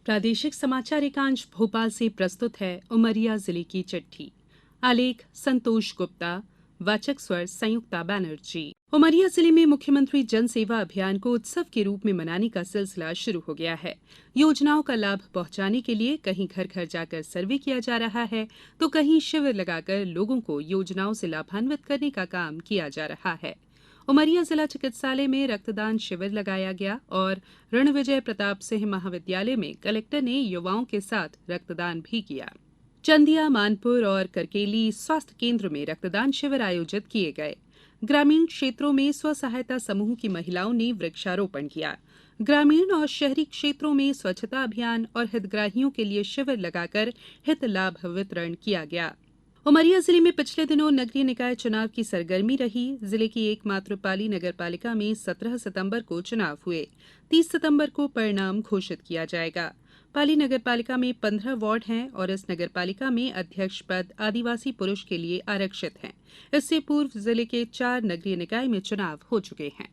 प्रादेशिक समाचार एकांश भोपाल से प्रस्तुत है उमरिया जिले की चिट्ठी। आलेख संतोष गुप्ता। वाचक स्वर संयुक्ता बैनर्जी। उमरिया जिले में मुख्यमंत्री जन सेवा अभियान को उत्सव के रूप में मनाने का सिलसिला शुरू हो गया है। योजनाओं का लाभ पहुंचाने के लिए कहीं घर घर जाकर सर्वे किया जा रहा है तो कहीं शिविर लगाकर लोगों को योजनाओं से लाभान्वित करने का काम किया जा रहा है। उमरिया जिला चिकित्सालय में रक्तदान शिविर लगाया गया और रणविजय प्रताप सिंह महाविद्यालय में कलेक्टर ने युवाओं के साथ रक्तदान भी किया। चंदिया, मानपुर और करकेली स्वास्थ्य केंद्र में रक्तदान शिविर आयोजित किए गए। ग्रामीण क्षेत्रों में स्व सहायता समूह की महिलाओं ने वृक्षारोपण किया। ग्रामीण और शहरी क्षेत्रों में स्वच्छता अभियान और हितग्राहियों के लिए शिविर लगाकर हित लाभ वितरण किया गया। उमरिया जिले में पिछले दिनों नगरीय निकाय चुनाव की सरगर्मी रही। जिले की एकमात्र पाली नगरपालिका में 17 सितंबर को चुनाव हुए। 30 सितंबर को परिणाम घोषित किया जाएगा। पाली नगरपालिका में 15 वार्ड हैं और इस नगरपालिका में अध्यक्ष पद आदिवासी पुरुष के लिए आरक्षित हैं। इससे पूर्व जिले के 4 नगरीय निकाय में चुनाव हो चुके हैं।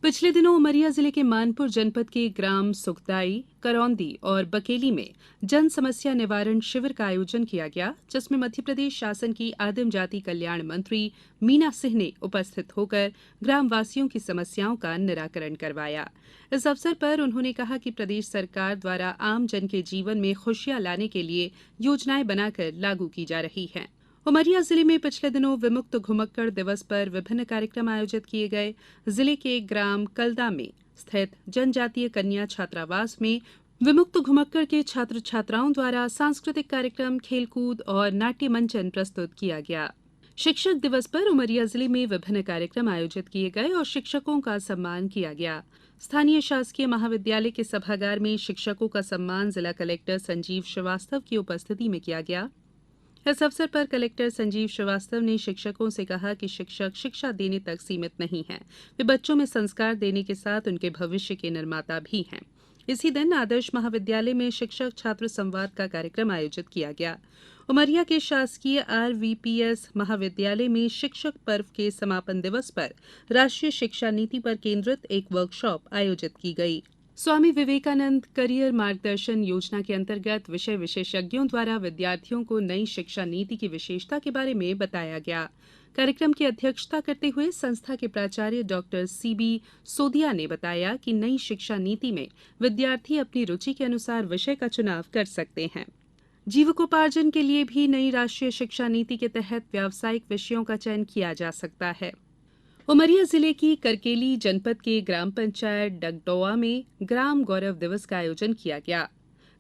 पिछले दिनों उमरिया जिले के मानपुर जनपद के ग्राम सुखदाई, करौंदी और बकेली में जन समस्या निवारण शिविर का आयोजन किया गया, जिसमें मध्यप्रदेश शासन की आदिम जाति कल्याण मंत्री मीना सिंह ने उपस्थित होकर ग्रामवासियों की समस्याओं का निराकरण करवाया। इस अवसर पर उन्होंने कहा कि प्रदेश सरकार द्वारा आम जन के जीवन में खुशियां लाने के लिए योजनाएं बनाकर लागू की जा रही हैं। उमरिया जिले में पिछले दिनों विमुक्त घुमक्कड़ दिवस पर विभिन्न कार्यक्रम आयोजित किए गए। जिले के ग्राम कलदा में स्थित जनजातीय कन्या छात्रावास में विमुक्त घुमक्कड़ के छात्र छात्राओं द्वारा सांस्कृतिक कार्यक्रम, खेलकूद और नाट्य मंचन प्रस्तुत किया गया। शिक्षक दिवस पर उमरिया जिले में विभिन्न कार्यक्रम आयोजित किए गए और शिक्षकों का सम्मान किया गया। स्थानीय शासकीय महाविद्यालय के सभागार में शिक्षकों का सम्मान जिला कलेक्टर संजीव श्रीवास्तव की उपस्थिति में किया गया। इस अवसर पर कलेक्टर संजीव श्रीवास्तव ने शिक्षकों से कहा कि शिक्षक शिक्षा देने तक सीमित नहीं हैं, वे बच्चों में संस्कार देने के साथ उनके भविष्य के निर्माता भी हैं। इसी दिन आदर्श महाविद्यालय में शिक्षक छात्र संवाद का कार्यक्रम आयोजित किया गया। उमरिया के शासकीय आरवीपीएस महाविद्यालय में शिक्षक पर्व के समापन दिवस पर राष्ट्रीय शिक्षा नीति पर केंद्रित एक वर्कशॉप आयोजित की गई। स्वामी विवेकानंद करियर मार्गदर्शन योजना के अंतर्गत विषय विशेषज्ञों द्वारा विद्यार्थियों को नई शिक्षा नीति की विशेषता के बारे में बताया गया। कार्यक्रम की अध्यक्षता करते हुए संस्था के प्राचार्य डॉक्टर सीबी सोदिया ने बताया कि नई शिक्षा नीति में विद्यार्थी अपनी रुचि के अनुसार विषय का चुनाव कर सकते हैं। जीविकोपार्जन के लिए भी नई राष्ट्रीय शिक्षा नीति के तहत व्यावसायिक विषयों का चयन किया जा सकता है। उमरिया जिले की करकेली जनपद के ग्राम पंचायत डगडोआ में ग्राम गौरव दिवस का आयोजन किया गया।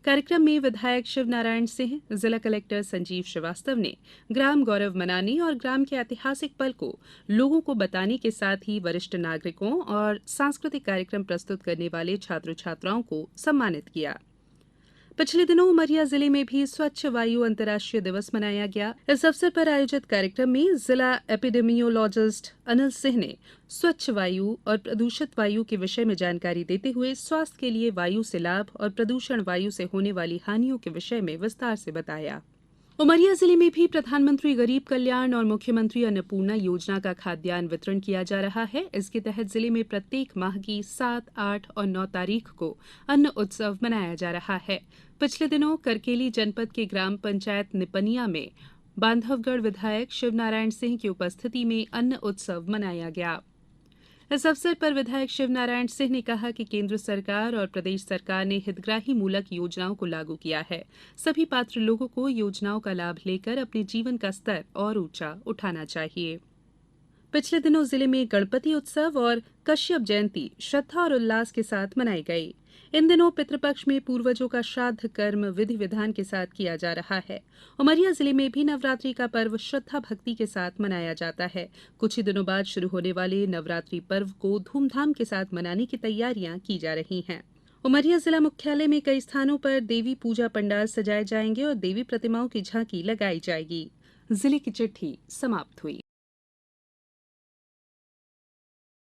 कार्यक्रम में विधायक शिवनारायण सिंह, जिला कलेक्टर संजीव श्रीवास्तव ने ग्राम गौरव मनाने और ग्राम के ऐतिहासिक पल को लोगों को बताने के साथ ही वरिष्ठ नागरिकों और सांस्कृतिक कार्यक्रम प्रस्तुत करने वाले छात्र छात्राओं को सम्मानित किया। पिछले दिनों उमरिया जिले में भी स्वच्छ वायु अंतर्राष्ट्रीय दिवस मनाया गया। इस अवसर पर आयोजित कार्यक्रम में जिला एपिडेमियोलॉजिस्ट अनिल सिंह ने स्वच्छ वायु और प्रदूषित वायु के विषय में जानकारी देते हुए स्वास्थ्य के लिए वायु से लाभ और प्रदूषण वायु से होने वाली हानियों के विषय में विस्तार से बताया। उमरिया जिले में भी प्रधानमंत्री गरीब कल्याण और मुख्यमंत्री अन्नपूर्णा योजना का खाद्यान्न वितरण किया जा रहा है। इसके तहत जिले में प्रत्येक माह की 7, 8 और 9 तारीख को अन्न उत्सव मनाया जा रहा है। पिछले दिनों करकेली जनपद के ग्राम पंचायत निपनिया में बांधवगढ़ विधायक शिवनारायण सिंह की उपस्थिति में अन्न उत्सव मनाया गया। इस अवसर पर विधायक शिवनारायण सिंह ने कहा कि केंद्र सरकार और प्रदेश सरकार ने हितग्राही मूलक योजनाओं को लागू किया है। सभी पात्र लोगों को योजनाओं का लाभ लेकर अपने जीवन का स्तर और ऊंचा उठाना चाहिए। पिछले दिनों जिले में गणपति उत्सव और कश्यप जयंती श्रद्धा और उल्लास के साथ मनाई गई। इन दिनों पितृपक्ष में पूर्वजों का श्राद्ध कर्म विधि विधान के साथ किया जा रहा है। उमरिया जिले में भी नवरात्रि का पर्व श्रद्धा भक्ति के साथ मनाया जाता है। कुछ ही दिनों बाद शुरू होने वाले नवरात्रि पर्व को धूमधाम के साथ मनाने की तैयारियां की जा रही हैं। उमरिया जिला मुख्यालय में कई स्थानों पर देवी पूजा पंडाल सजाए जाएंगे और देवी प्रतिमाओं की झांकी लगाई जाएगी। जिले की चिट्ठी समाप्त हुई।